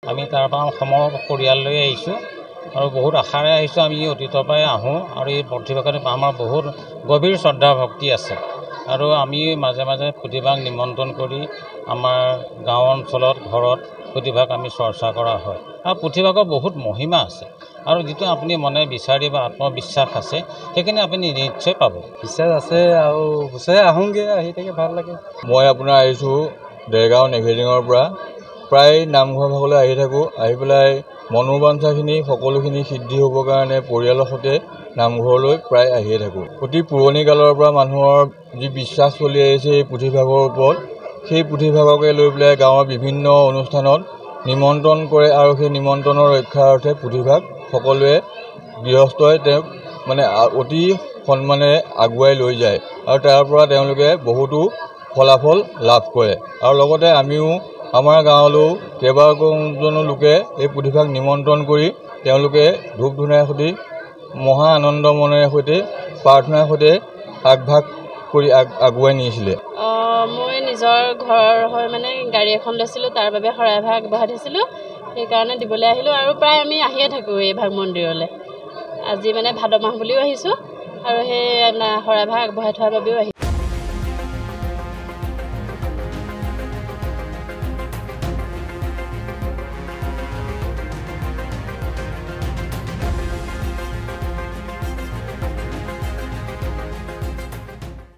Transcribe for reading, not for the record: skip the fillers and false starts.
আমি তাৰ পৰা সমগ্ৰ পৰিয়াল লৈ আহিছোঁ আৰু বহুত আশাৰে আহিছোঁ। আমি অতীতৰ পৰাই আহোঁ আৰু এই প্ৰতিভাগত আমাৰ বহুত গভীৰ শ্ৰদ্ধা ভক্তি আছে আৰু আমি মাজে মাজে প্ৰতিভাক নিমন্ত্ৰণ কৰি আমাৰ গাঁও অঞ্চলত ঘৰত প্ৰতিভাক আমি চৰ্চা কৰা হয় আৰু প্ৰতিভাগৰ বহুত মহিমা আছে আৰু যিটো আপুনি মনে বিচাৰি বা আত্মবিশ্বাস আছে সেইখিনি আপুনি নিশ্চয় পাব। বিশ্বাস আছে আৰু গুচাই আহোঁগৈ, আহি থাকে ভাল লাগে। মই আপোনাৰ আহিছোঁ দেৰগাঁও নেঘেলিঙৰ পৰা। প্ৰায় নামঘৰ ভাগলৈ আহি থাকোঁ, আহি পেলাই মনোবাঞ্ছাখিনি সকলোখিনি সিদ্ধি হ'বৰ কাৰণে পৰিয়ালৰ সৈতে নামঘৰলৈ প্ৰায় আহিয়ে থাকোঁ। অতি পুৰণি কালৰ পৰা মানুহৰ যি বিশ্বাস চলি আহিছে এই পুথিভাগৰ ওপৰত, সেই পুথিভাগকে লৈ পেলাই গাঁৱৰ বিভিন্ন অনুষ্ঠানত নিমন্ত্ৰণ কৰে আৰু সেই নিমন্ত্ৰণৰ ৰক্ষাৰ্থে পুথিভাগ সকলোৱে গৃহস্থই তেওঁক মানে অতি সন্মানেৰে আগুৱাই লৈ যায় আৰু তাৰ পৰা তেওঁলোকে বহুতো ফলাফল লাভ কৰে। আৰু লগতে আমিও আমাৰ গাঁৱলৈও কেইবাজনো লোকে এই পুথিভাগ নিমন্ত্ৰণ কৰি তেওঁলোকে ধূপ ধূনাৰ সৈতে মহা আনন্দ মনেৰে সৈতে প্ৰাৰ্থনাৰ সৈতে আগভাগ কৰি আগুৱাই নিছিলে। মই নিজৰ ঘৰ হৈ মানে গাড়ী এখন লৈছিলোঁ, তাৰ বাবে শৰাইভাগ আগবঢ়াই থৈছিলোঁ, সেইকাৰণে দিবলৈ আহিলোঁ আৰু প্ৰায় আমি আহিয়ে থাকোঁ এই ভাগ মন্দিৰলৈ। আজি মানে ভাদ মাহ বুলিও আহিছোঁ আৰু সেই শৰাইভাগ আগবঢ়াই থোৱাৰ বাবেও আহিছোঁ।